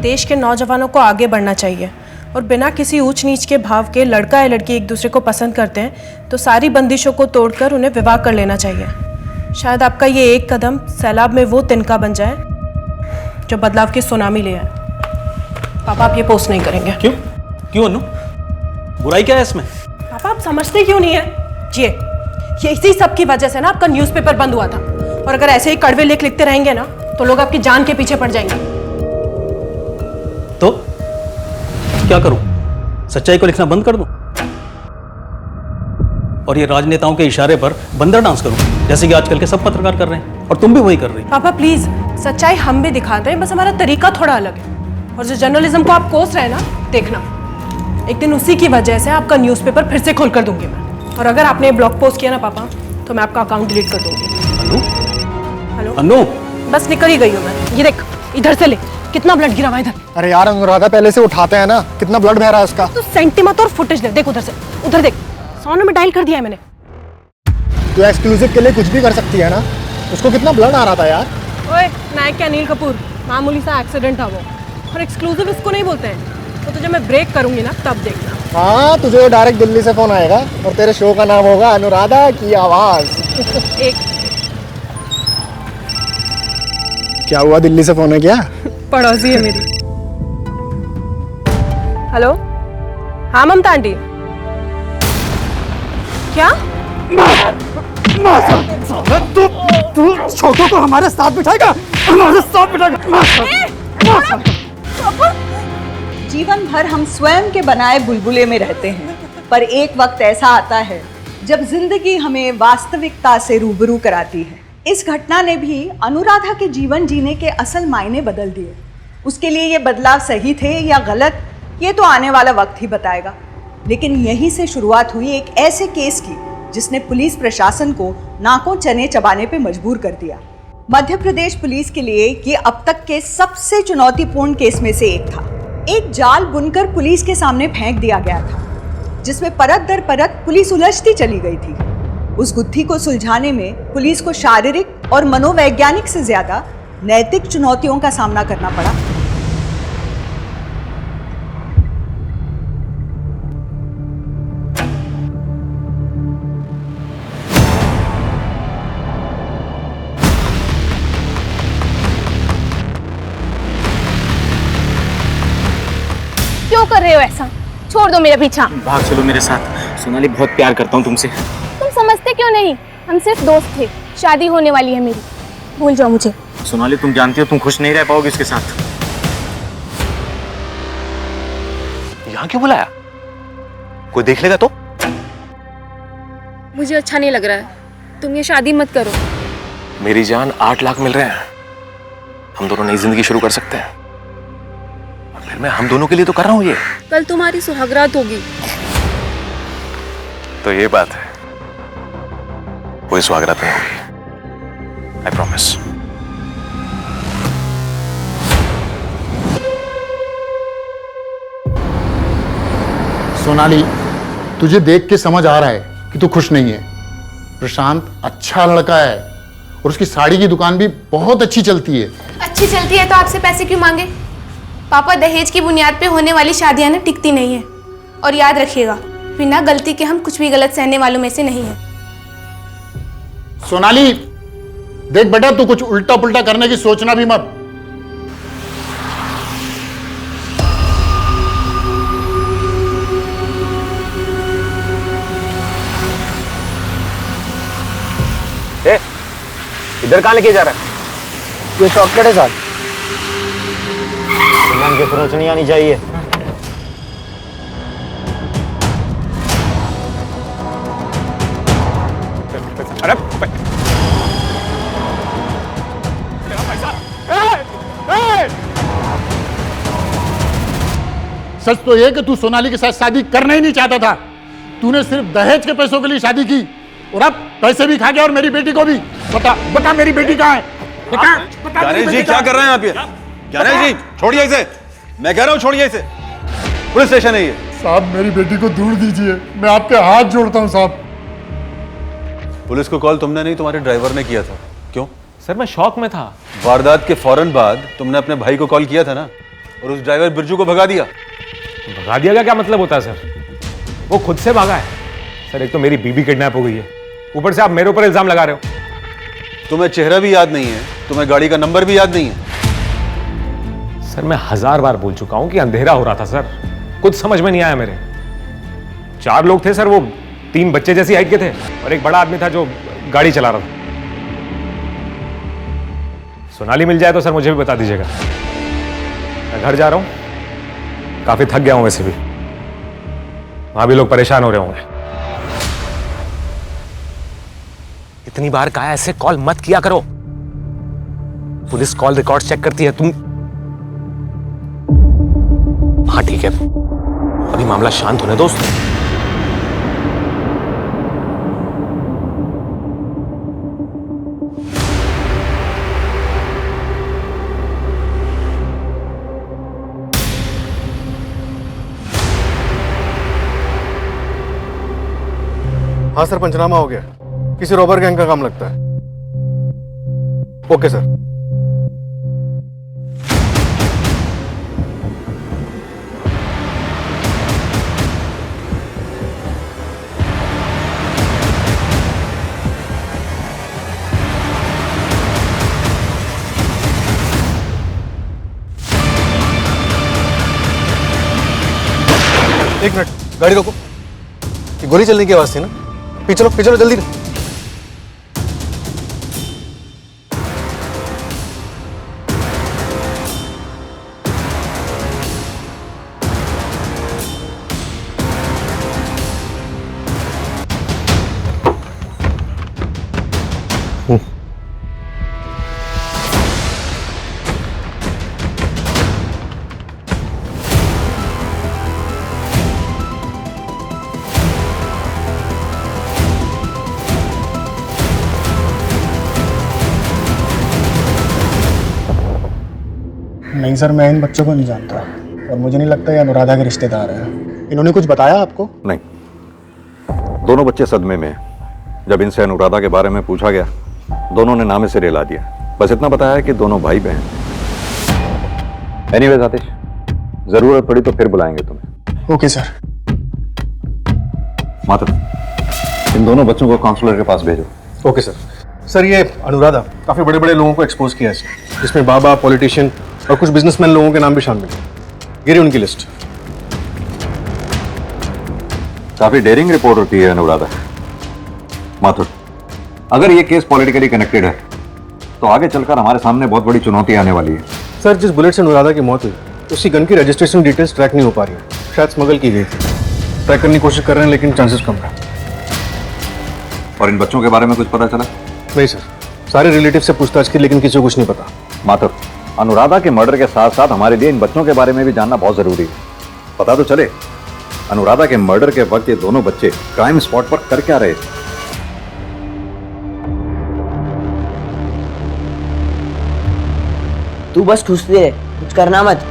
देश के नौजवानों को आगे बढ़ना चाहिए और बिना किसी ऊंच नीच के भाव के लड़का या लड़की एक दूसरे को पसंद करते हैं तो सारी बंदिशों को तोड़कर उन्हें विवाह कर लेना चाहिए। शायद आपका ये एक कदम सैलाब में वो तिनका बन जाए जो बदलाव की सुनामी ले आए। पापा आप ये पोस्ट नहीं करेंगे। क्यों क्यों अनु, बुराई क्या है इसमें? पापा आप समझते क्यों नहीं है? ये इसी सब की वजह से ना आपका न्यूज़पेपर बंद हुआ था, और अगर ऐसे ही कड़वे लेख लिखते रहेंगे ना तो लोग आपकी जान के पीछे पड़ जाएंगे। तो क्या करूं? सच्चाई को लिखना बंद कर दूं और ये राजनेताओं के इशारे पर बंदर डांस करूं जैसे कि आजकल के सब पत्रकार कर रहे हैं और तुम भी वही कर रही? पापा प्लीज, सच्चाई हम भी दिखाते हैं, बस हमारा तरीका थोड़ा अलग है। और जो जर्नलिज्म को आप कोस रहे हैं ना, देखना एक दिन उसी की वजह से आपका न्यूज़पेपर फिर से खोल कर दूंगी मैं। और अगर आपने ब्लॉग पोस्ट किया ना पापा, तो मैं आपका अकाउंट डिलीट कर दूंगी। अनु? हेलो अनु? बस निकल ही गई हूँ मैं। ये देख, इधर से ले, कितना ब्लड गिरा हुआ इधर। अरे यार अनुराधा, पहले से उठाते हैं ना, कितना ब्लड बह रहा है उसका। तो सेंटीमत और फुटेज ले, देख उधर से, उधर देख, 100 में डायल कर दिया है मैंने। तू एक्सक्लूसिव के लिए कुछ भी कर सकती है ना। उसको कितना ब्लड आ रहा था यार। ओए नायक क्या अनिल कपूर, मामूली सा एक्सीडेंट था वो। और एक्सक्लूसिव इसको नहीं बोलते हैं। तो तुझे मैं ब्रेक करूंगी ना तब देखना। हाँ, तुझे डायरेक्ट दिल्ली से फोन आएगा और तेरे शो का नाम होगा अनुराधा की आवाज। एक क्या हुआ, दिल्ली से फोन है क्या? पड़ोसी है मेरी। हेलो, हाँ ममता आंटी। क्या? तू छोटों को हमारे साथ बिठाएगा? हमारे साथ बिठाएगा? जीवन भर हम स्वयं के बनाए बुलबुले में रहते हैं, पर एक वक्त ऐसा आता है जब जिंदगी हमें वास्तविकता से रूबरू कराती है। इस घटना ने भी अनुराधा के जीवन जीने के असल मायने बदल दिए। उसके लिए ये बदलाव सही थे या गलत, ये तो आने वाला वक्त ही बताएगा। लेकिन यहीं से शुरुआत हुई एक ऐसे केस की जिसने पुलिस प्रशासन को नाकों चने चबाने पे मजबूर कर दिया। मध्य प्रदेश पुलिस के लिए ये अब तक के सबसे चुनौतीपूर्ण केस में से एक था। एक जाल बुनकर पुलिस के सामने फेंक दिया गया था, जिसमें परत दर परत पुलिस उलझती चली गई थी। उस गुत्थी को सुलझाने में पुलिस को शारीरिक और मनोवैज्ञानिक से ज्यादा नैतिक चुनौतियों का सामना करना पड़ा। क्यों कर रहे हो ऐसा? छोड़ दो मेरा पीछा। भाग चलो मेरे साथ। सोनाली, बहुत प्यार करता हूँ तुमसे। तुम समझते क्यों नहीं? हम सिर्फ दोस्त थे। शादी होने वाली है मेरी, भूल जाओ मुझे। सोनाली, तुम जानती हो तुम खुश नहीं रह पाओगे इसके साथ। यहाँ क्यों बुलाया? कोई देख लेगा तो? मुझे अच्छा नहीं लग रहा है, तुम ये शादी मत करो। मेरी जान, 8 लाख मिल रहे हैं, हम दोनों नई जिंदगी शुरू कर सकते हैं। और फिर मैं हम दोनों के लिए तो कर रहा हूँ ये। कल तुम्हारी सुहागरात होगी। तो ये बात है, कोई स्वागत नहीं होगी, आई प्रॉमिस। सोनाली, तुझे देख के समझ आ रहा है कि तू खुश नहीं है। प्रशांत अच्छा लड़का है और उसकी साड़ी की दुकान भी बहुत अच्छी चलती है। अच्छी चलती है तो आपसे पैसे क्यों मांगे? पापा, दहेज की बुनियाद पे होने वाली शादियां ना टिकती नहीं है। और याद रखिएगा, बिना गलती के हम कुछ भी गलत सहने वालों में से नहीं है। सोनाली देख बेटा, तू कुछ उल्टा पुल्टा करने की सोचना भी मत। इधर कहाँ लेके जा रहा है? ये चॉकलेट है साथ। दुकान के खरोच नहीं आनी चाहिए। अरे सच तो ये कि तू सोनाली के साथ शादी करना ही नहीं चाहता था। तूने सिर्फ दहेज के पैसों के लिए शादी की और अब पैसे भी खा गया और मेरी बेटी को भी। बता मेरी बेटी कहाँ है? बता गणेश जी क्या कर रहे हैं आप? ये गणेश जी छोड़िए इसे, मैं कह रहा हूँ छोड़िए इसे, पुलिस स्टेशन है ये। साहब मेरी बेटी को दूर दीजिए, मैं आपके हाथ जोड़ता हूँ साहब। पुलिस को कॉल तुमने नहीं, तुम्हारे ड्राइवर ने किया था। क्यों? सर मैं शॉक में था। वारदात के फौरन बाद तुमने अपने भाई को कॉल किया था ना? और उस ड्राइवर बिरजू को भगा दिया। भगा दिया क्या मतलब होता है सर? वो खुद से भागा है सर। एक तो मेरी बीबी किडनैप हो गई है, ऊपर से आप मेरे ऊपर इल्जाम लगा रहे हो। तुम्हें चेहरा भी याद नहीं है, तुम्हें गाड़ी का नंबर भी याद नहीं है। सर मैं 1000 बार बोल चुका हूं कि अंधेरा हो रहा था सर, कुछ समझ में नहीं आया मेरे। 4 लोग थे सर, वो 3 बच्चे जैसी हाइट के थे और एक बड़ा आदमी था जो गाड़ी चला रहा था। सोनाली मिल जाए तो सर मुझे भी बता दीजिएगा। मैं घर जा रहा हूं, काफी थक गया हूं वैसे भी, वहां भी लोग परेशान हो रहे होंगे। इतनी बार कहा ऐसे कॉल मत किया करो, पुलिस कॉल रिकॉर्ड चेक करती है। तुम हाँ ठीक है, अभी मामला शांत होने दो। हाँ सर, पंचनामा हो गया। किसी रॉबर गैंग का काम लगता है। Okay sir. एक मिनट, गाड़ी रोको। ये गोली चलने की आवाज थी ना? पीछे चलो जल्दी। नहीं सर, मैं इन बच्चों को नहीं जानता और मुझे नहीं लगता ये अनुराधा के रिश्तेदार हैं। इन्होंने कुछ बताया आपको? नहीं, दोनों बच्चे सदमे में हैं। जब इनसे अनुराधा के बारे में पूछा गया, दोनों ने नामे से रेला दिया। बस इतना बताया कि दोनों भाई बहन। एनीवेज आतिश, जरूरत पड़ी तो फिर बुलाएंगे तुम्हें। Okay sir. मात्र इन दोनों बच्चों को काउंसलर के पास भेजो। Okay sir. सर ये अनुराधा काफी बड़े बड़े लोगों को एक्सपोज किया है, जिसमें बाबा, पॉलिटिशियन और कुछ बिजनेसमैन लोगों के नाम भी शामिल हैं। ये रही उनकी लिस्ट। काफी डेयरिंग रिपोर्ट होती है अनुराधा। माथुर, अगर ये केस पॉलिटिकली कनेक्टेड है तो आगे चलकर हमारे सामने बहुत बड़ी चुनौती आने वाली है। सर, जिस बुलेट से अनुराधा की मौत हुई, उसकी गन की रजिस्ट्रेशन डिटेल्स ट्रैक नहीं हो पा रही है। शायद स्मगल की गई थी। ट्रैक करने की कोशिश कर रहे हैं लेकिन चांसेस कम है। और इन बच्चों के बारे में कुछ पता चला? नहीं सर, सारे रिलेटिव से पूछताछ की लेकिन किसी को कुछ नहीं पता। माथुर, अनुराधा के मर्डर के साथ साथ हमारे लिए इन बच्चों के बारे में भी जानना बहुत जरूरी है। पता तो चले अनुराधा के मर्डर के वक्त ये दोनों बच्चे क्राइम स्पॉट पर कर क्या रहे थे। तू बस ठूसती रहे, कुछ करना मत।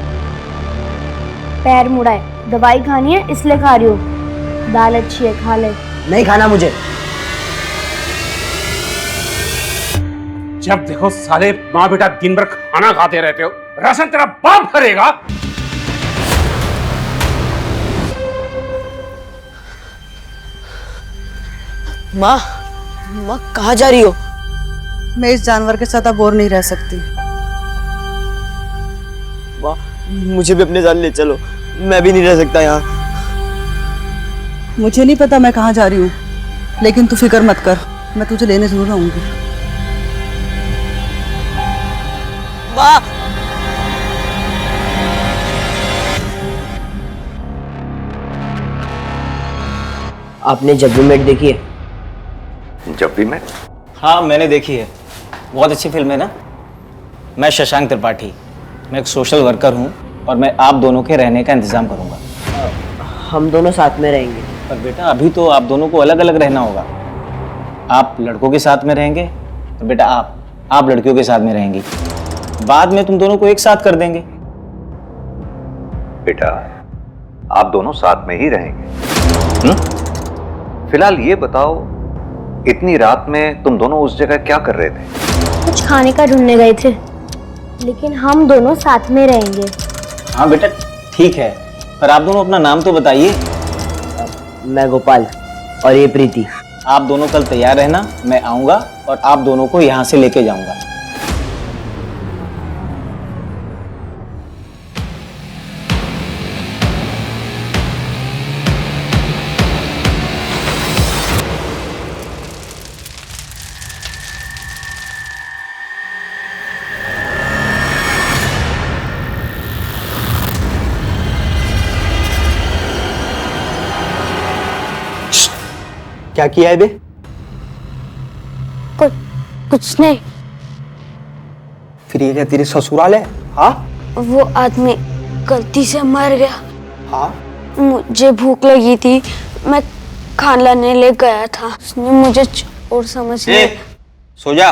पैर मुड़ा है, दवाई खानी है इसलिए खा रही हूँ। दाल अच्छी है, खा ले। नहीं खाना मुझे। जब देखो साले माँ बेटा दिन भर खाना खाते रहते हो, राशन तेरा बाप करेगा। माँ कहाँ जा रही हो? मैं इस जानवर के साथ अब और नहीं रह सकती। माँ मुझे भी अपने साथ ले चलो, मैं भी नहीं रह सकता यहाँ। मुझे नहीं पता मैं कहाँ जा रही हूँ, लेकिन तू फिक्र मत कर, मैं तुझे लेने जरूर आऊंगी। माँ आपने जब भी मेट देखी है? जब भी मैं? हाँ मैंने देखी है, बहुत अच्छी फिल्म है ना। मैं शशांक त्रिपाठी, मैं एक सोशल वर्कर हूँ और मैं आप दोनों के रहने का इंतज़ाम करूँगा। हम दोनों साथ में रहेंगे। पर बेटा अभी तो आप दोनों को अलग अलग रहना होगा। आप लड़कों के साथ में रहेंगे और बेटा आप लड़कियों के साथ में रहेंगी। बाद में तुम दोनों को एक साथ कर देंगे। बेटा आप दोनों साथ में ही रहेंगे। फिलहाल ये बताओ, इतनी रात में तुम दोनों उस जगह क्या कर रहे थे? कुछ खाने का ढूंढने गए थे, लेकिन हम दोनों साथ में रहेंगे। हाँ बेटा ठीक है, पर आप दोनों अपना नाम तो बताइए। मैं गोपाल और ये प्रीति। आप दोनों कल तैयार रहना, मैं आऊँगा और आप दोनों को यहाँ से लेके जाऊँगा। क्या किया है बे? कुछ नहीं। फिर ये क्या तेरे ससुराल है? हाँ वो आदमी गलती से मर गया। हाँ मुझे भूख लगी थी, मैं खाना लाने ले गया था, उसने मुझे चोर समझ लिया। सो जा।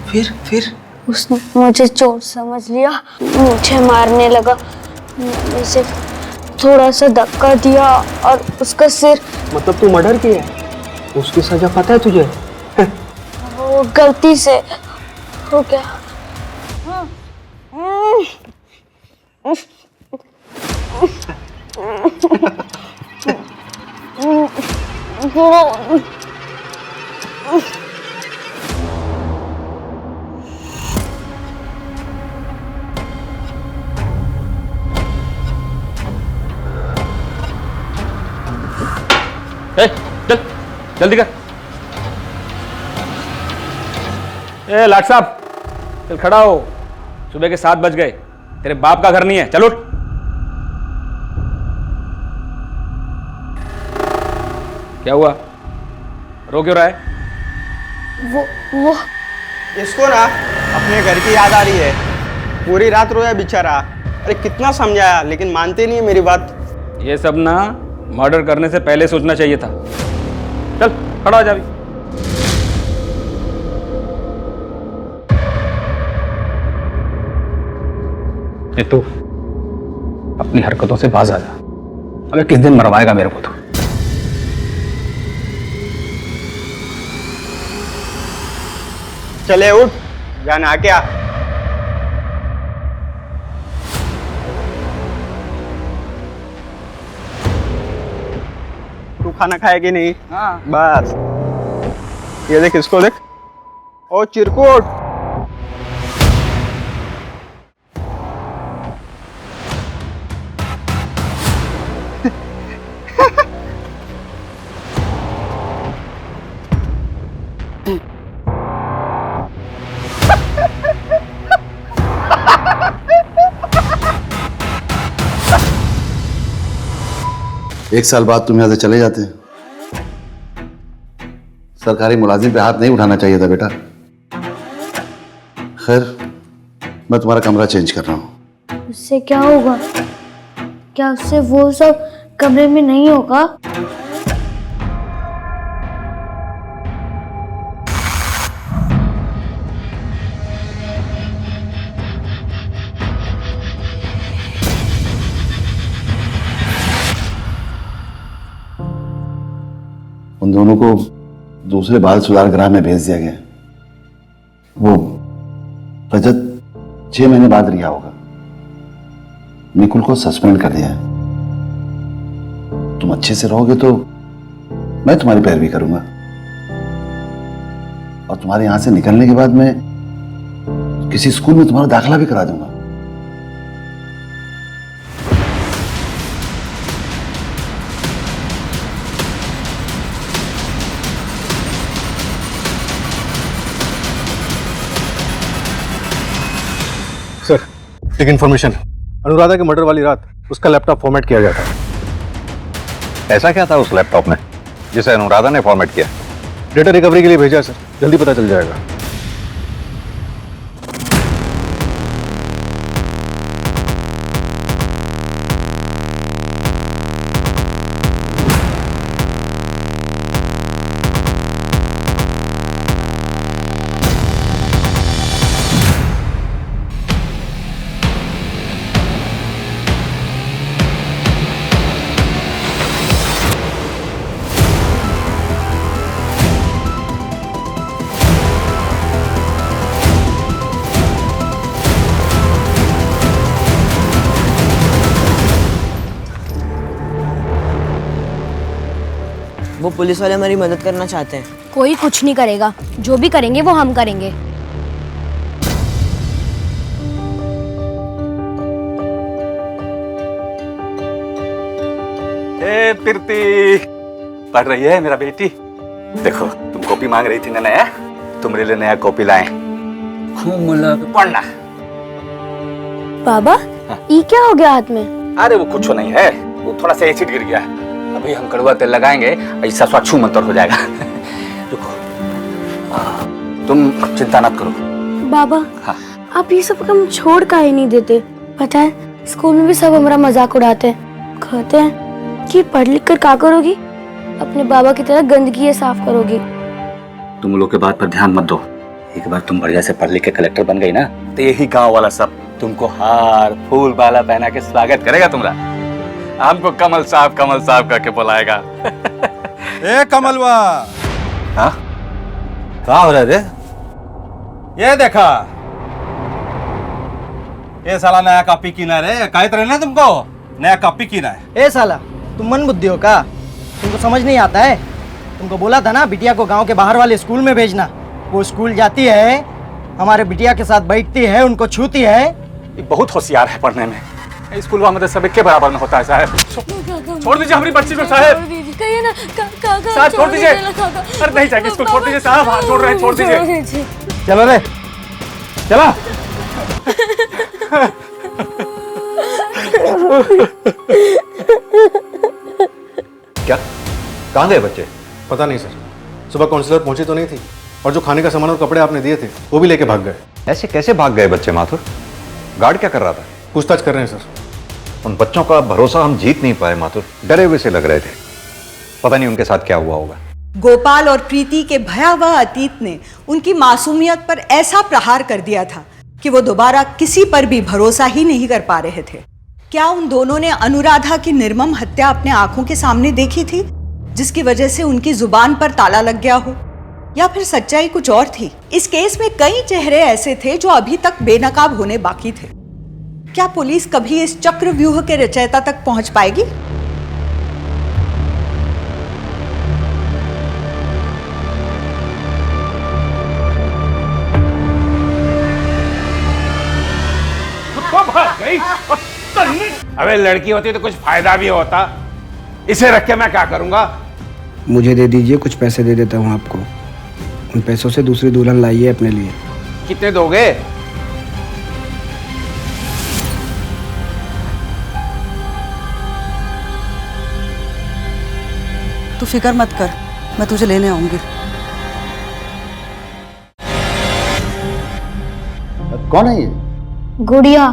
फिर उसने मुझे चोर समझ लिया, मुझे मारने लगा। मैंने सिर्फ थोड़ा सा धक्का दिया और उसका सिर। मतलब तू मर्डर किया है? उसकी सजा पता है तुझे? वो गलती से हो गया। चल जल्दी कर। लाट साहब चल खड़ा हो, सुबह के 7 बज गए, तेरे बाप का घर नहीं है, चल उठ। क्या हुआ, रो क्यों रहा है? वो इसको ना अपने घर की याद आ रही है, पूरी रात रोया बेचारा। अरे कितना समझाया लेकिन मानते नहीं है मेरी बात। ये सब ना मर्डर करने से पहले सोचना चाहिए था। चल खड़ा हो जा। तू अपनी हरकतों से बाज आ जा, अबे किस दिन मरवाएगा मेरे को तो। चले उठ, जाना क्या? तू खाना खाएगी नहीं? हाँ। बस ये देख, इसको देख। ओ चिरकुट, एक साल बाद तुम यहाँ से चले जाते। सरकारी मुलाजिम पे हाथ नहीं उठाना चाहिए था बेटा। खैर, मैं तुम्हारा कमरा चेंज कर रहा हूँ। उससे क्या होगा? क्या उससे वो सब कमरे में नहीं होगा? उन दोनों को दूसरे बाल सुधार गृह में भेज दिया गया। वो रजत 6 महीने बाद रिहा होगा। निकुल को सस्पेंड कर दिया है। तुम अच्छे से रहोगे तो मैं तुम्हारी पैरवी करूंगा, और तुम्हारे यहां से निकलने के बाद मैं किसी स्कूल में तुम्हारा दाखिला भी करा दूंगा। सर, एक इन्फॉर्मेशन। अनुराधा के मर्डर वाली रात उसका लैपटॉप फॉर्मेट किया गया था। ऐसा क्या था उस लैपटॉप में जिसे अनुराधा ने फॉर्मेट किया? डेटा रिकवरी के लिए भेजा सर, जल्दी पता चल जाएगा। वो पुलिस वाले हमारी मदद करना चाहते हैं। कोई कुछ नहीं करेगा, जो भी करेंगे वो हम करेंगे। ए प्रीति, पढ़ रही है मेरा बेटी? देखो तुम कॉपी मांग रही थी ना नया, तुम्हारे लिए नया कॉपी लाए। खूब मुल्ला पढ़ना। बाबा ये क्या हो गया हाथ में? अरे वो कुछ नहीं है, वो थोड़ा सा एसिड गिर गया। अभी हम कड़वा तेल लगाएंगे, ऐसा स्वच्छू मंतर हो जाएगा। रुको, तुम चिंता मत करो। बाबा हाँ। आप ये सब काम छोड़ काहे नहीं देते? पता है स्कूल में भी सब हमारा मजाक उड़ाते हैं, कहते हैं कि पढ़ लिख कर क्या करोगी, अपने बाबा की तरह गंदगी ये साफ करोगी। तुम लोग के बात पर ध्यान मत दो। एक बार तुम बढ़िया से पढ़ लिख के कलेक्टर बन गई ना, तो यही गांव वाला सब तुमको हार फूल माला पहना के स्वागत करेगा तुम्हारा। हमको कमल साहब करके बुलाएगा। ए कमलवा, हाँ क्या हो रहा है? ये देखा, ये साला नया कॉपी कीना रे, कहते रहे ना तुमको नया कॉपी कीना है। ए साला, तुम मन बुद्धि हो का? तुमको समझ नहीं आता है? तुमको बोला था ना बिटिया को गांव के बाहर वाले स्कूल में भेजना। वो स्कूल जाती है, हमारे बिटिया के साथ बैठती है, उनको छूती है। ये बहुत होशियार है पढ़ने में। स्कूल में सब के बराबर में होता है साहब। छोड़ दीजिए हमारी बच्ची को साहब। साहब छोड़ दीजिए। अरे नहीं जाएगी स्कूल, छोड़ दीजिए साहब, हाथ जोड़ रहे हैं, छोड़ दीजिए। चलो रे, चला। क्या कहाँ गए बच्चे? पता नहीं सर, सुबह काउंसलर पहुंची तो नहीं थी, और जो खाने का सामान और कपड़े आपने दिए थे वो भी लेके भाग गए। ऐसे कैसे भाग गए बच्चे माथुर? गार्ड क्या कर रहा था? पूछताछ कर रहे हैं सर। उन बच्चों का भरोसा हम जीत नहीं पाए माथुर, डरे हुए से लग रहे थे। पता नहीं उनके साथ क्या हुआ होगा। गोपाल और प्रीति के भयावह अतीत ने उनकी मासूमियत पर ऐसा प्रहार कर दिया था कि वो दोबारा किसी पर भी भरोसा ही नहीं कर पा रहे थे। क्या उन दोनों ने अनुराधा की निर्मम हत्या अपने आंखों के सामने देखी थी, जिसकी वजह से उनकी जुबान पर ताला लग गया हो, या फिर सच्चाई कुछ और थी? इस केस में कई चेहरे ऐसे थे जो अभी तक बेनकाब होने बाकी थे। क्या पुलिस कभी इस चक्रव्यूह के रचयिता तक पहुंच पाएगी? अबे लड़की होती तो कुछ फायदा भी होता। इसे रख के मैं क्या करूंगा? मुझे दे दीजिए, कुछ पैसे दे देता हूँ आपको। उन पैसों से दूसरी दुल्हन लाइए अपने लिए। कितने दोगे? तू फिक्र मत कर, मैं तुझे लेने आऊंगी। कौन है ये? गुड़िया,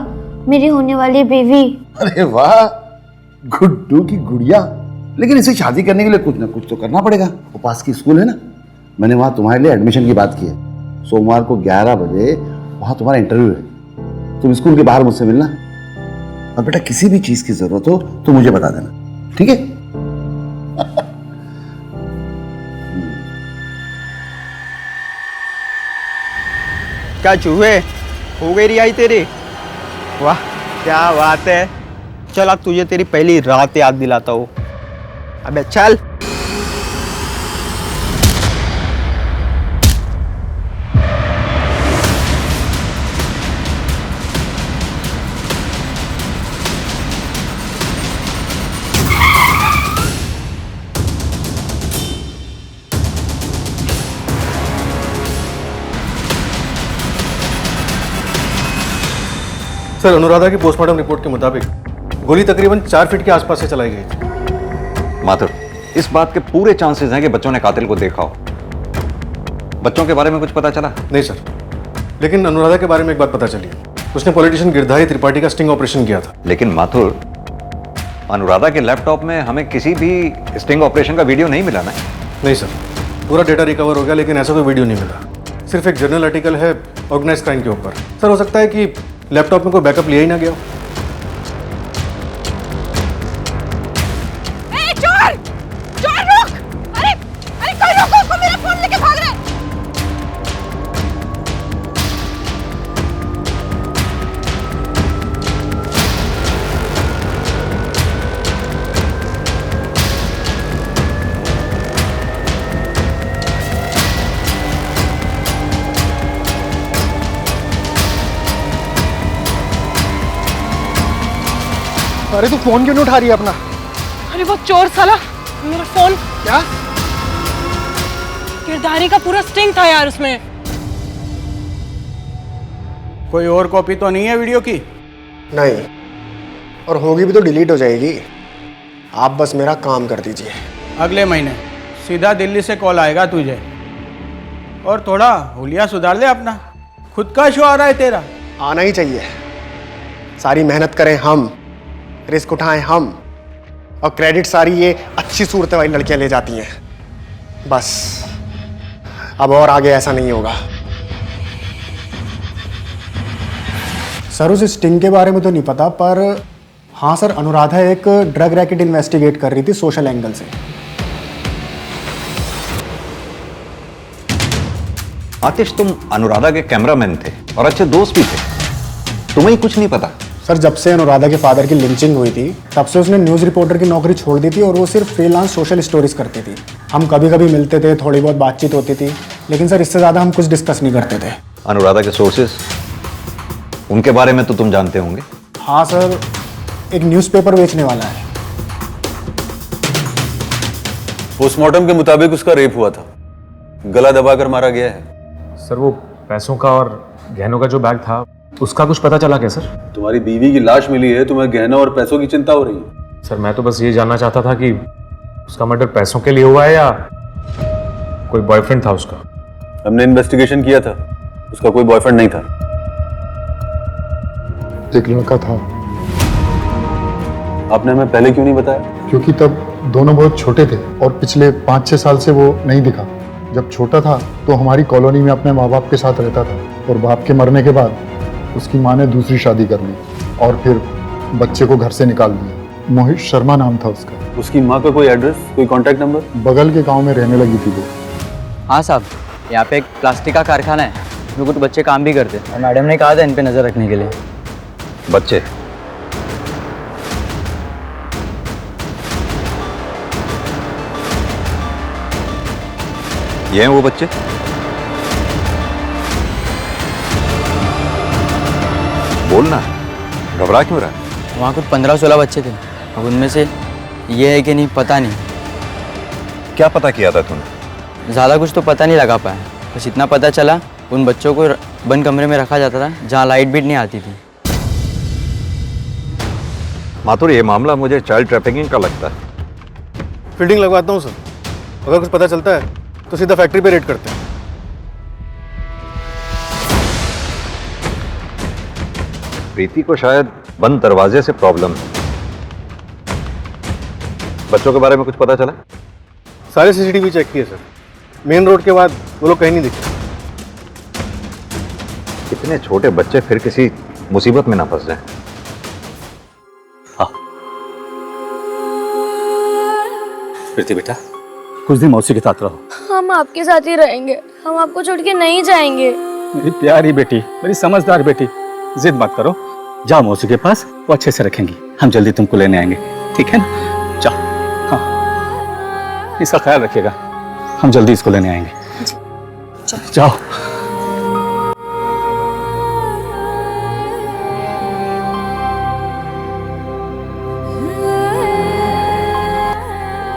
मेरी होने वाली बीवी। अरे वाह, गुड्डू की गुड़िया। लेकिन इसे शादी करने के लिए कुछ ना कुछ तो करना पड़ेगा। वो पास की स्कूल है ना, मैंने वहां तुम्हारे लिए एडमिशन की बात की है। सोमवार को 11 बजे वहां तुम्हारा इंटरव्यू है। तुम स्कूल के बाहर मुझसे मिलना, और बेटा किसी भी चीज की जरूरत हो तो मुझे बता देना, ठीक है? क्या चूहे, हो गई रिहाई तेरी? वाह क्या बात है। चल अब तुझे तेरी पहली रात याद दिलाता हूँ। अबे चल। सर, अनुराधा की पोस्टमार्टम रिपोर्ट के मुताबिक गोली तकरीबन 4 फीट के आसपास से चलाई गई थी। माथुर, इस बात के पूरे चांसेस हैं कि बच्चों ने कातिल को देखा हो। बच्चों के बारे में कुछ पता चला? नहीं सर, लेकिन अनुराधा के बारे में एक बात पता चली। उसने पॉलिटिशियन गिरधारी त्रिपाठी का स्टिंग ऑपरेशन किया था। लेकिन माथुर, अनुराधा के लैपटॉप में हमें किसी भी स्टिंग ऑपरेशन का वीडियो नहीं मिला ना? नहीं सर, पूरा डेटा रिकवर हो गया, लेकिन ऐसा कोई वीडियो नहीं मिला। सिर्फ एक जर्नल आर्टिकल है ऑर्गेनाइज क्राइम के ऊपर। सर, हो सकता है कि लैपटॉप में कोई बैकअप लिया ही ना गया हो। चोर! चोर रुक! अरे कोई रोको उसको, मेरा फोन लेके भाग रहा है। अरे तू फोन क्यों नहीं उठा रही है अपना? अरे वो चोर साला मेरा फोन। क्या? किरदारी का पूरा स्टिंग था यार उसमें। कोई और कॉपी तो नहीं है वीडियो की? नहीं, और होगी भी तो डिलीट हो जाएगी। आप बस मेरा काम कर दीजिए। अगले महीने सीधा दिल्ली से कॉल आएगा तुझे। और थोड़ा हुलिया सुधार ले अपना, खुद का शो आ रहा है तेरा। आना ही चाहिए। सारी मेहनत करें हम, रिस्क उठाएं हम, और क्रेडिट सारी ये अच्छी सूरत वाली लड़कियां ले जाती हैं। बस अब और आगे ऐसा नहीं होगा। सर उस स्टिंग के बारे में तो नहीं पता, पर हाँ सर, अनुराधा एक ड्रग रैकेट इन्वेस्टिगेट कर रही थी सोशल एंगल से। आतिश, तुम अनुराधा के कैमरामैन थे और अच्छे दोस्त भी थे, तुम्हें ही कुछ नहीं पता? सर जब से अनुराधा के फादर की लिंचिंग हुई थी तब से उसने न्यूज़ रिपोर्टर की नौकरी छोड़ दी थी और वो सिर्फ फ्रीलांस सोशल स्टोरीज करती थी। हम कभी कभी मिलते थे, थोड़ी बहुत बातचीत होती थी, लेकिन सर इससे ज़्यादा हम कुछ डिस्कस नहीं करते थे। अनुराधा के सोर्सेस, उनके बारे में तो तुम जानते होंगे? हाँ सर, एक न्यूज़पेपर बेचने वाला है। पोस्टमार्टम के मुताबिक उसका रेप हुआ था, गला दबाकर मारा गया है। सर वो पैसों का और गहनों का जो बैग था उसका कुछ पता चला क्या सर? तुम्हारी बीवी की लाश मिली है, तुम्हें गहनों और पैसों की चिंता हो रही है? सर मैं तो बस ये जानना चाहता था कि उसका मर्डर पैसों के लिए हुआ है या कोई बॉयफ्रेंड था उसका? हमने इन्वेस्टिगेशन किया था, उसका कोई बॉयफ्रेंड नहीं था। एक लड़का था। आपने हमें पहले क्यों नहीं बताया? क्योंकि तब दोनों बहुत छोटे थे और पिछले 5-6 साल से वो नहीं दिखा। जब छोटा था तो हमारी कॉलोनी में अपने माँ बाप के साथ रहता था और बाप के मरने के बाद उसकी माँ ने दूसरी शादी कर ली और फिर बच्चे को घर से निकाल दिया। मोहित शर्मा नाम था उसका। उसकी माँ का कोई एड्रेस, कोई कांटेक्ट नंबर? बगल के गांव में रहने लगी थी वो। हाँ साहब, यहाँ पे एक प्लास्टिक का कारखाना है, इसमें कुछ बच्चे काम भी करते हैं और मैडम ने कहा था इन पे नज़र रखने के लिए। बच्चे? ये हैं वो बच्चे? बोलना, घबरा क्यों रहा है? वहाँ कुछ 15-16 बच्चे थे, अब उनमें से ये है कि नहीं पता नहीं। क्या पता किया था तूने? ज़्यादा कुछ तो पता नहीं लगा पाया, बस इतना पता चला उन बच्चों को बंद कमरे में रखा जाता था जहाँ लाइट भी नहीं आती थी। माथुर, ये मामला मुझे चाइल्ड ट्रैफिकिंग का लगता है। फील्डिंग लगवाता हूँ सर, अगर कुछ पता चलता है तो सीधा फैक्ट्री पे रेड करते हैं। प्रीति को शायद बंद दरवाजे से प्रॉब्लम है। बच्चों के बारे में कुछ पता चला? सारे सीसीटीवी चेक किए सर, मेन रोड के बाद वो लोग कहीं नहीं दिखे। इतने छोटे बच्चे फिर किसी मुसीबत में ना फंस जाएं। प्रीति बेटा, कुछ दिन मौसी के साथ रहो। हम आपके साथ ही रहेंगे, हम आपको छोड़ के नहीं जाएंगे। मेरी प्यारी बेटी, मेरी समझदार बेटी, जिद मत करो, जाओ मौसी के पास, वो अच्छे से रखेंगी। हम जल्दी तुमको लेने आएंगे, ठीक है ना? जाओ। हाँ, इसका ख्याल रखिएगा, हम जल्दी इसको लेने आएंगे। जाओ।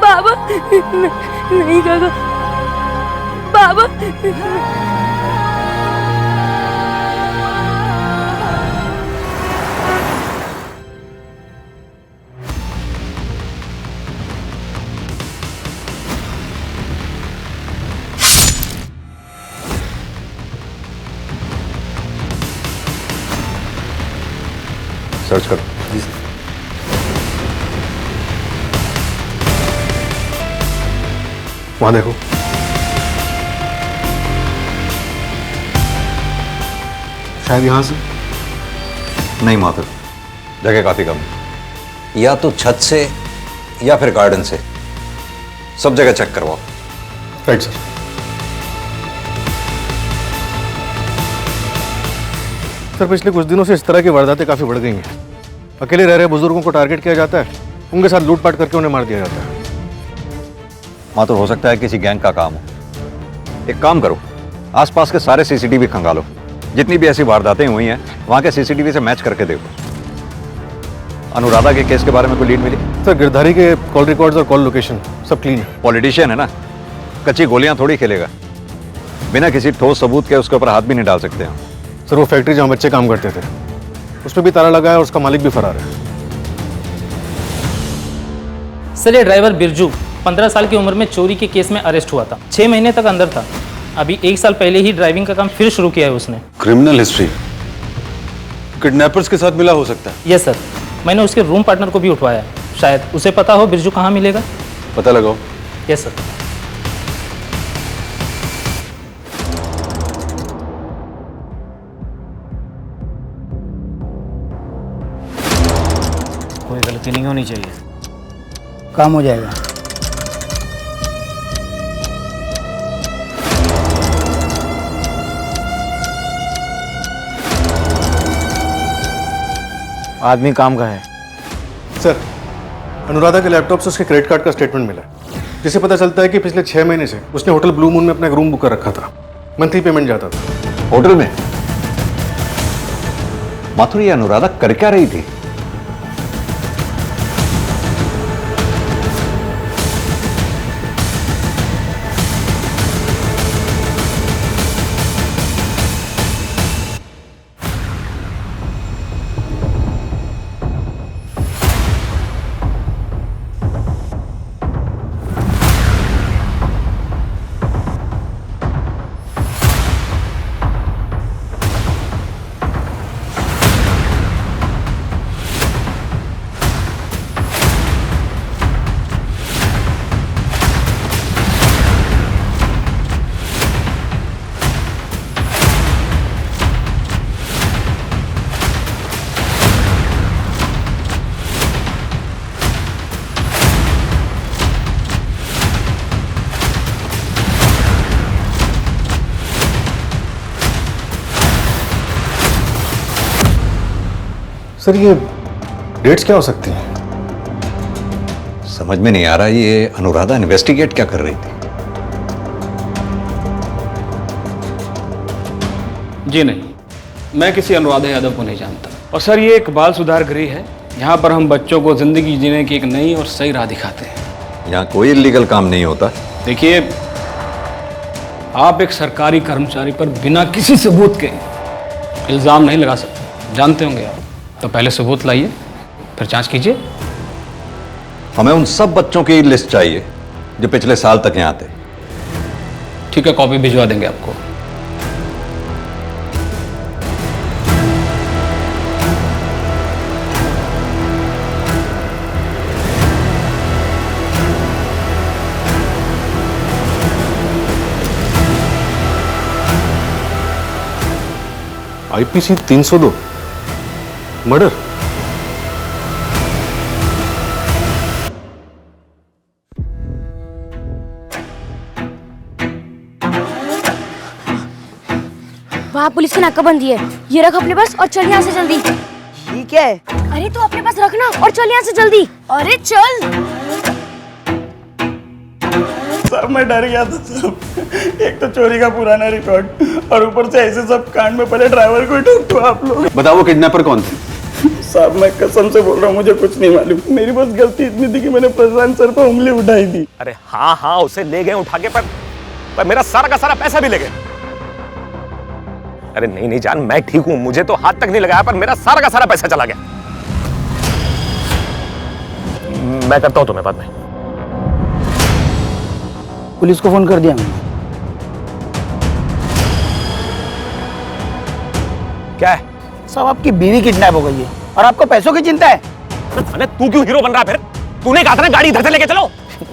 बाबा नहीं काका, बाबा सर्च करो। जी सर। वहां देखो। शायद यहां से। नहीं माधुर, जगह काफी कम है। या तो छत से या फिर गार्डन से, सब जगह चेक करवाओ। Right sir. सर पिछले कुछ दिनों से इस तरह की वारदातें काफी बढ़ गई हैं। अकेले रह रहे बुजुर्गों को टारगेट किया जाता है, उनके साथ लूटपाट करके उन्हें मार दिया जाता है। माधुर, हो सकता है किसी गैंग का काम हो। एक काम करो, आसपास के सारे सीसीटीवी खंगालो, जितनी भी ऐसी वारदातें हुई हैं वहां के सीसीटीवी से मैच करके देखो। अनुराधा के केस के बारे में कोई लीड मिली? सर गिरधारी के कॉल रिकॉर्ड्स और कॉल लोकेशन सब क्लीन है। पॉलिटिशियन है ना, कच्ची गोलियां थोड़ी खेलेगा। बिना किसी ठोस सबूत के उसके ऊपर हाथ भी नहीं डाल सकते हम। सर वो फैक्ट्री जहाँ बच्चे काम करते थे उसमें भी ताला लगा है और उसका मालिक भी फरार है। सर ये ड्राइवर बिरजू 15 साल की उम्र में चोरी के केस में अरेस्ट हुआ था। 6 महीने तक अंदर था। अभी 1 साल पहले ही ड्राइविंग का काम फिर शुरू किया है उसने। क्रिमिनल हिस्ट्री, किडनैपर्स के साथ मिला हो सकता है। यस सर, मैंने उसके रूम पार्टनर को भी उठवाया है। शायद उसे पता हो बिरजू कहाँ मिलेगा। पता लगाओ। Yes sir. कोई गलती नहीं होनी चाहिए, काम हो जाएगा। आदमी काम का है। सर अनुराधा के लैपटॉप से उसके क्रेडिट कार्ड का स्टेटमेंट मिला है, जिससे पता चलता है कि पिछले 6 महीने से उसने होटल ब्लू मून में अपना एक रूम बुक कर रखा था। मंथली पेमेंट जाता था। होटल में? माथुर, ये अनुराधा कर क्या रही थी? सर ये डेट्स क्या हो सकती हैं? समझ में नहीं आ रहा ये अनुराधा इन्वेस्टिगेट क्या कर रही थी। जी नहीं, मैं किसी अनुराधा यादव को नहीं जानता। और सर ये एक बाल सुधार गृह है, यहाँ पर हम बच्चों को जिंदगी जीने की एक नई और सही राह दिखाते हैं। यहाँ कोई इलीगल काम नहीं होता। देखिए, आप एक सरकारी कर्मचारी पर बिना किसी सबूत के इल्जाम नहीं लगा सकते, जानते होंगे आप। तो पहले सबूत लाइए, फिर जांच कीजिए। हमें उन सब बच्चों की लिस्ट चाहिए जो पिछले साल तक यहाँ थे। ठीक है, कॉपी भिजवा देंगे आपको। IPC 302 murder. वहाँ पुलिस की नाकाबंदी है। ये रख अपने पास और चल यहाँ से जल्दी। ठीक है। अरे तू अपने पास रखना और चल यहाँ से जल्दी। अरे चल। सर मैं डर गया था सर, एक तो चोरी का पुराना रिकॉर्ड और ऊपर से ऐसे सब कांड में पहले ड्राइवर को ही ठोक दो आप लोग। बताओ वो किडनैपर कौन थे? साहब मैं कसम से बोल रहा हूँ, मुझे कुछ नहीं मालूम। मेरी बस गलती इतनी थी कि मैंने प्रशांत सर पर उंगली उठाई थी। अरे हाँ हाँ, उसे ले गए उठा के, पर मेरा सारा का सारा पैसा भी ले गए। अरे नहीं नहीं जान, मैं ठीक हूं, मुझे तो हाथ तक नहीं लगाया, पर मेरा सारा का सारा पैसा चला गया। मैं करता हूं तुम्हें बाद में। पुलिस को फोन कर दिया मैंने। क्या है? साहब आपकी बीवी किडनैप हो गई है और आपको पैसों की चिंता है। अरे तू क्यों हीरो बन रहा है फिर? तूने कहा था ना गाड़ी इधर से लेके चलो।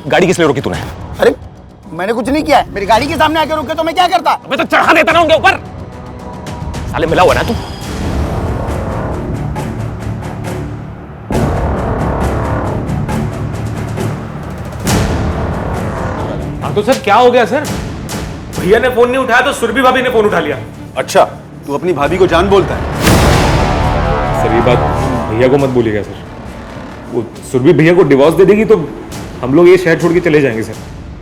गाड़ी किस लिए रोकी तूने? अरे मैंने कुछ नहीं किया है, मेरी गाड़ी के सामने आके रुके तो मैं क्या करता? अबे तो चढ़ा देता ना उनके ऊपर। साले मिला हुआ ना तू। हाँ तो सर क्या हो गया सर? भैया ने फोन नहीं उठाया तो सुरभि भाभी ने फोन उठा लिया। अच्छा, तू अपनी भाभी को जान बोलता है? सर ये बात भैया को मत बोलिएगा सर। वो सुरभि भैया को डिवोर्स दे देगी तो हम लोग ये शहर छोड़ के चले जाएंगे सर।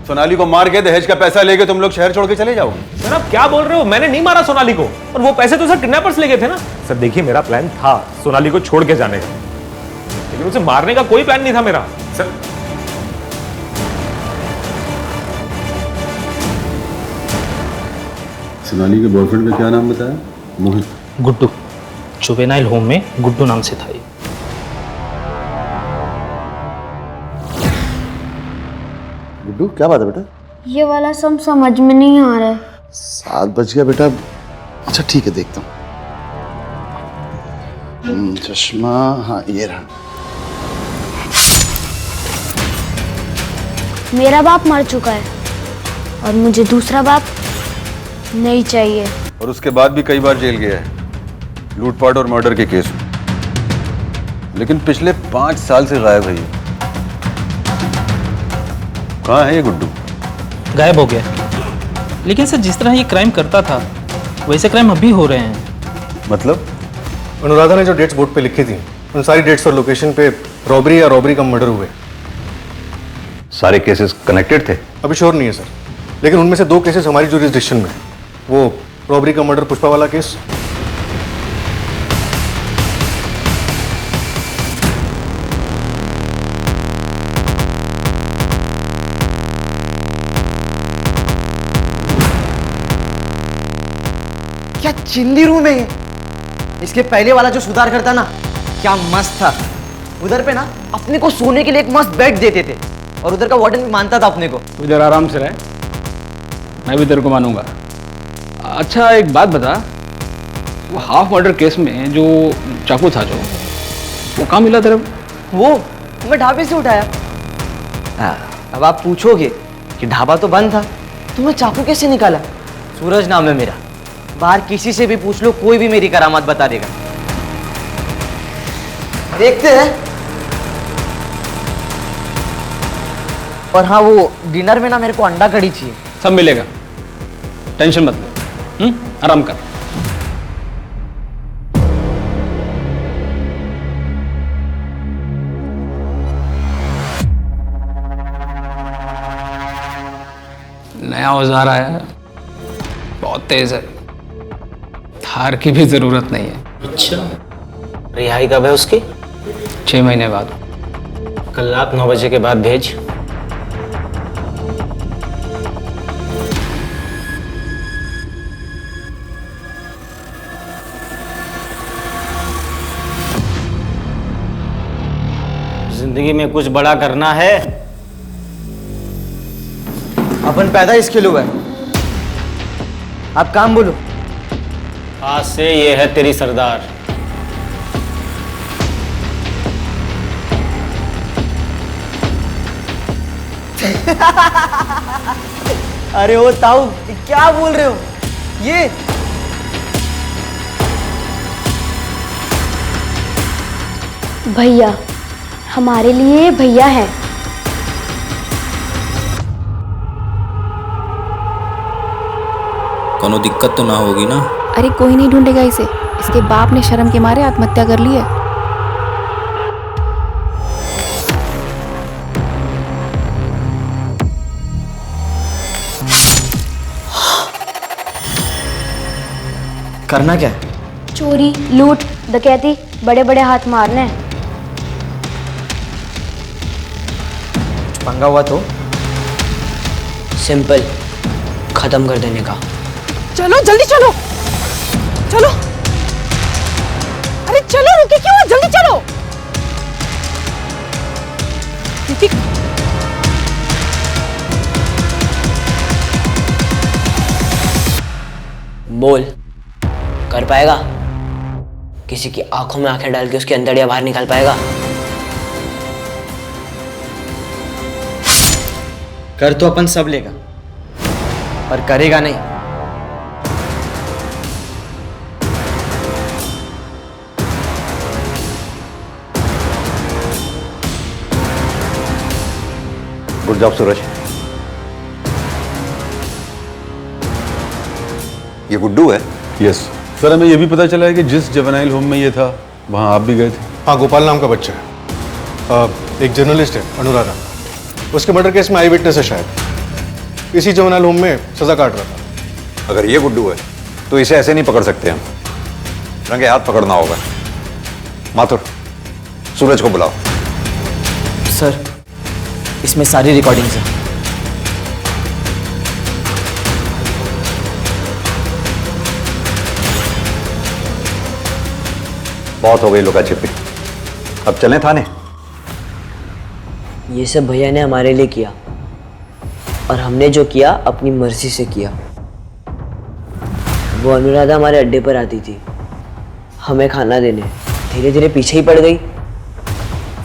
सोनाली को मार के दहेज का पैसा लेके तुम लोग शहर छोड़ के चले जाओगे? सर आप क्या बोल रहे हो? मैंने नहीं मारा सोनाली को, और वो पैसे तो सर किडनैपर्स ले गए थे ना। सर देखिए मेरा प्लान था सोनाली को छोड़ के जाने का, लेकिन लेकिन उसे मारने का कोई प्लान नहीं था मेरा सर। सोनाली के बॉयफ्रेंड का क्या नाम बताया? मोहित। गुड्डू। जुवेनाइल होम में गुड्डू नाम से था ये। गुड्डू क्या बात है बेटा? ये वाला सब समझ में नहीं आ रहा है। 7 बज गया बेटा। अच्छा ठीक है, देखता हूँ। चश्मा, हाँ ये रहा। मेरा बाप मर चुका है और मुझे दूसरा बाप नहीं चाहिए। और उसके बाद भी कई बार जेल गया है लूटपाट और मर्डर के केस में, लेकिन पिछले 5 साल से गायब है ये। कहाँ है ये गुड्डू? गायब हो गया। लेकिन सर जिस तरह ये क्राइम करता था वैसे क्राइम अभी हो रहे हैं। मतलब? अनुराधा ने जो डेट्स बोर्ड पे लिखी थी उन सारी डेट्स और लोकेशन पे रॉबरी या रॉबरी का मर्डर हुए। सारे केसेस कनेक्टेड थे? अभी श्योर नहीं है सर, लेकिन उनमें से 2 केसेस हमारी जुरिसडिक्शन में। वो रॉबरी का मर्डर पुष्पा वाला केस, क्या चिल्ली रूम है ये? इसके पहले वाला जो सुधार करता ना, क्या मस्त था। उधर पे ना अपने को सोने के लिए एक मस्त बेड देते थे और उधर का वार्डन भी मानता था अपने को। तू जरा आराम से रह, मैं भी तेरे को मानूंगा। अच्छा एक बात बता, वो हाफ मर्डर केस में जो चाकू था जो, वो कहाँ मिला तेरे? वो मैं ढाबे से उठाया। अब आप पूछोगे कि ढाबा तो बंद था, तो मैं चाकू कैसे निकाला? सूरज नाम है मेरा, बाहर किसी से भी पूछ लो, कोई भी मेरी करामात बता देगा। देखते हैं। और हाँ, वो डिनर में ना मेरे को अंडा कड़ी चाहिए। सब मिलेगा, टेंशन मत ले। आराम कर। नया औजार आया है, बहुत तेज है, थार की भी जरूरत नहीं है। अच्छा, रिहाई कब है उसकी? 6 महीने बाद। कल रात 9 बजे के बाद भेज। जिंदगी में कुछ बड़ा करना है। अपन पैदा इसके लिए हुआ है। आप काम बोलो। आज से ये है तेरी सरदार। अरे ओ ताऊ, क्या बोल रहे हो? ये भैया, हमारे लिए भैया है। कोनो दिक्कत तो ना होगी ना? अरे कोई नहीं ढूंढेगा इसे, इसके बाप ने शर्म के मारे आत्महत्या कर ली है। करना क्या है? चोरी, लूट, डकैती, बड़े बड़े हाथ मारने हैं। पंगा हुआ तो सिंपल, खत्म कर देने का। चलो जल्दी चलो, चलो। अरे चलो, रुके क्यों? जल्दी चलो। बोल, कर पाएगा? किसी की आंखों में आंखें डाल के उसकी अंतड़ियां बाहर निकाल पाएगा? कर तो अपन सब लेगा, पर करेगा नहीं। गुड जॉब सूरज। ये गुड्डू है? यस सर, हमें यह भी पता चला है कि जिस जुवेनाइल होम में ये था वहां आप भी गए थे। हाँ, गोपाल नाम का बच्चा है, एक जर्नलिस्ट है अनुराधा। उसके मर्डर केस में आई विटनेस है शायद। इसी जुवेनाइल होम में सजा काट रहा था। अगर ये गुड्डू है तो इसे ऐसे नहीं पकड़ सकते हम, रंगे हाथ पकड़ना होगा। माथुर, सूरज को बुलाओ। सर, इसमें सारी रिकॉर्डिंग्स हैं। बहुत हो गई लुका छिपी, अब चलें थाने। ये सब भैया ने हमारे लिए किया और हमने जो किया अपनी मर्जी से किया। वो अनुराधा हमारे अड्डे पर आती थी हमें खाना देने, धीरे धीरे पीछे ही पड़ गई।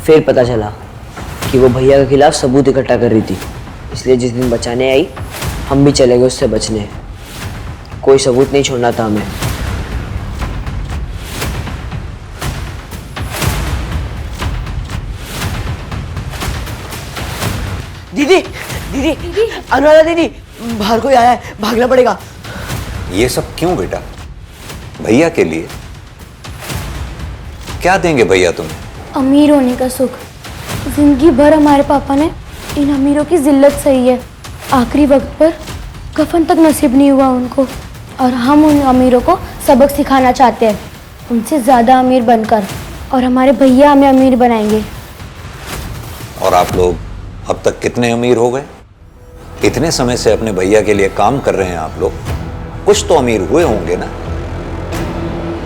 फिर पता चला कि वो भैया के खिलाफ सबूत इकट्ठा कर रही थी, इसलिए जिस दिन बचाने आई हम भी चले गए उससे बचने। कोई सबूत नहीं छोड़ना था हमें। दीदी दीदी अनुराधा दीदी, बाहर कोई आया है, भागना पड़ेगा। ये सब क्यों बेटा? भैया के लिए क्या देंगे भैया तुम्हें? अमीर होने का सुख। जिंदगी भर हमारे पापा ने इन अमीरों की जिल्लत सही है, आखिरी वक्त पर कफन तक नसीब नहीं हुआ उनको, और हम उन अमीरों को सबक सिखाना चाहते हैं, उनसे ज़्यादा अमीर बनकर, और हमारे भैया हमें अमीर बनाएंगे। और आप लोग अब तक कितने अमीर हो गए? इतने समय से अपने भैया के लिए काम कर रहे हैं आप लोग, कुछ तो अमीर हुए होंगे ना?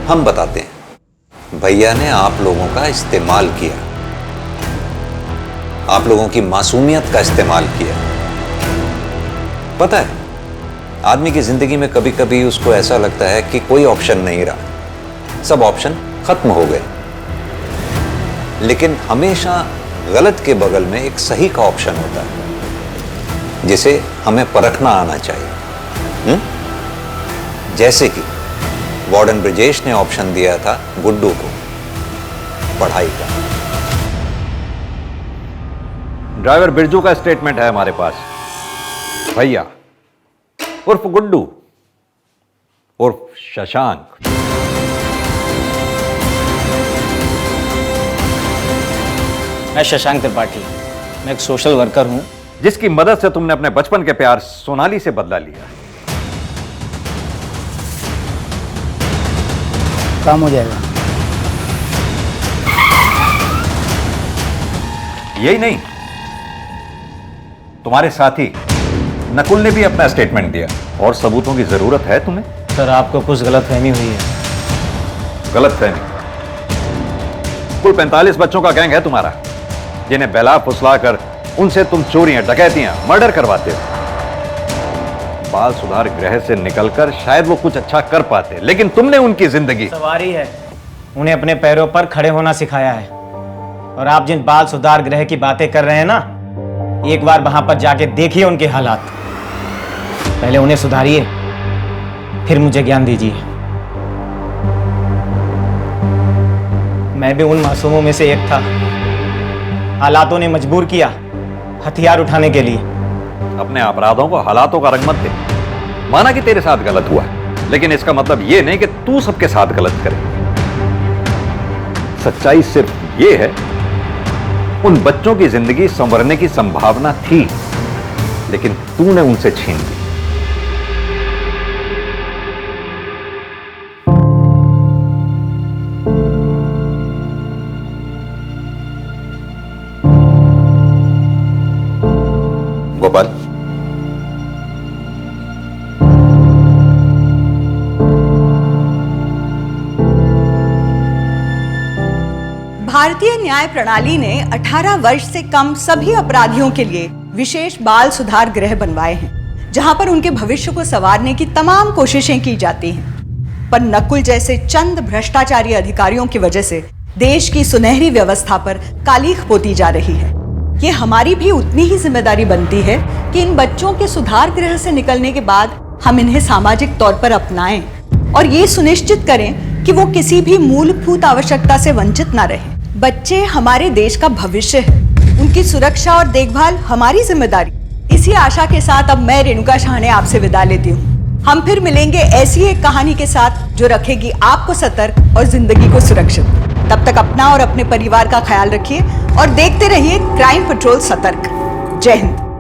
हम बताते हैं, भैया ने आप लोगों का इस्तेमाल किया, आप लोगों की मासूमियत का इस्तेमाल किया। पता है, आदमी की जिंदगी में कभी कभी उसको ऐसा लगता है कि कोई ऑप्शन नहीं रहा, सब ऑप्शन खत्म हो गए, लेकिन हमेशा गलत के बगल में एक सही का ऑप्शन होता है, जिसे हमें परखना आना चाहिए। जैसे कि वार्डन ब्रिजेश ने ऑप्शन दिया था गुड्डू को पढ़ाई का। ड्राइवर बिरजू का स्टेटमेंट है हमारे पास। भैया उर्फ गुड्डू उर्फ शशांक, मैं शशांक त्रिपाठी, मैं एक सोशल वर्कर हूं, जिसकी मदद से तुमने अपने बचपन के प्यार सोनाली से बदला लिया। काम हो जाएगा। यही नहीं, तुम्हारे साथी नकुल ने भी अपना स्टेटमेंट दिया। और सबूतों की जरूरत है तुम्हें? सर आपको कुछ गलतफहमी हुई है। गलतफहमी? कुल 45 बच्चों का गैंग है तुम्हारा, जिन्हें बहला फुसला कर उनसे तुम चोरियां, डकैतियां, मर्डर करवाते हो। बाल सुधार गृह से निकलकर शायद वो कुछ अच्छा कर पाते, लेकिन तुमने उनकी जिंदगी सवारी है, उन्हें अपने पैरों पर खड़े होना सिखाया है। और आप जिन बाल सुधार गृह की बातें कर रहे हैं ना, एक बार वहां पर जाके देखिए उनके हालात। पहले उन्हें सुधारिए, फिर मुझे ज्ञान दीजिए। मैं भी उन मासूमों में से एक था, हालातों ने मजबूर किया हथियार उठाने के लिए। अपने अपराधों को हालातों का रंग मत दे। माना कि तेरे साथ गलत हुआ, लेकिन इसका मतलब यह नहीं कि तू सबके साथ गलत करे। सच्चाई सिर्फ ये है, उन बच्चों की जिंदगी संवरने की संभावना थी, लेकिन तूने उनसे छीन ली। गोपाल, भारतीय न्याय प्रणाली ने 18 वर्ष से कम सभी अपराधियों के लिए विशेष बाल सुधार गृह बनवाए हैं, जहां पर उनके भविष्य को संवारने की तमाम कोशिशें की जाती हैं। पर नकुल जैसे चंद भ्रष्टाचारी अधिकारियों की वजह से देश की सुनहरी व्यवस्था पर कालीख पोती जा रही है। ये हमारी भी उतनी ही जिम्मेदारी बनती है कि इन बच्चों के सुधार गृह से निकलने के बाद हम इन्हें सामाजिक तौर पर अपनाएं और ये सुनिश्चित करें कि वो किसी भी मूलभूत आवश्यकता से वंचित ना रहे। बच्चे हमारे देश का भविष्य है, उनकी सुरक्षा और देखभाल हमारी जिम्मेदारी। इसी आशा के साथ अब मैं रेणुका शाहने आपसे विदा लेती हूँ। हम फिर मिलेंगे ऐसी एक कहानी के साथ जो रखेगी आपको सतर्क और जिंदगी को सुरक्षित। तब तक अपना और अपने परिवार का ख्याल रखिए और देखते रहिए क्राइम पेट्रोल सतर्क। जय हिंद।